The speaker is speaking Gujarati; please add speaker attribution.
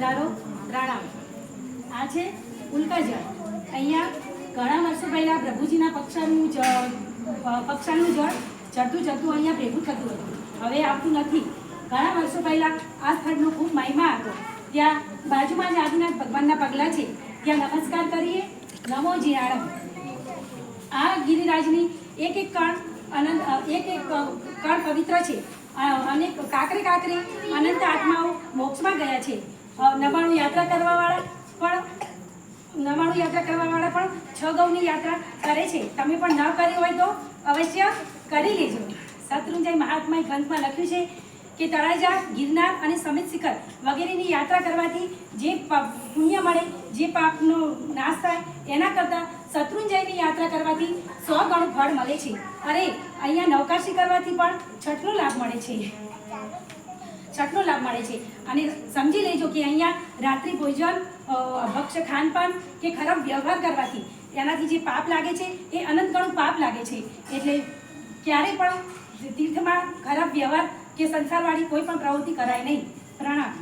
Speaker 1: પધારો પ્રણામ। આ છે ઉલ્કા જળ। અહીંયા ઘણા વર્ષો પહેલાં પ્રભુજીના પક્ષાનું જળ ચડતું ચડતું અહીંયા ભેગું થતું હતું, હવે આવતું નથી। ઘણા વર્ષો પહેલાં આ સ્થળનો ખૂબ મહિમા હતો। ત્યાં બાજુમાં જ આદિનાથ ભગવાનના પગલાં છે, ત્યાં નમસ્કાર કરીએ। નમો જીયાણમ। આ ગિરિરાજની એક એક કણ પવિત્ર છે અને કાંકરે કાંકરે અનંત આત્માઓ મોક્ષમાં ગયા છે। નવાણું યાત્રા કરવાવાળા પણ 6 ગૌની યાત્રા કરે છે। તમે પણ ન કરી હોય તો અવશ્ય કરી લેજો। શત્રુંજય મહાત્માએ ગ્રંથમાં લખ્યું છે કે તળાજા, ગિરનાર અને સમિત શિખર વગેરેની યાત્રા કરવાથી જે પુણ્ય મળે, જે પાપનો નાશ થાય, એના કરતાં શત્રુંજયની યાત્રા કરવાથી 100 ગણું ફળ મળે છે। અરે અહીંયા નવકાશી કરવાથી પણ છઠનો લાભ મળે છે। અને સમજી લેજો કે અહીંયા રાત્રિ ભોજન, ભક્ષ્ય ખાનપાન કે ખરાબ વ્યવહાર કરવાથી એનાથી જે પાપ લાગે છે એ અનંત ગણું પાપ લાગે છે। એટલે ક્યારેય પણ તીર્થમાં ખરાબ વ્યવહાર કે સંસારવાળી કોઈ પણ પ્રવૃત્તિ કરાય નહીં। પ્રણામ।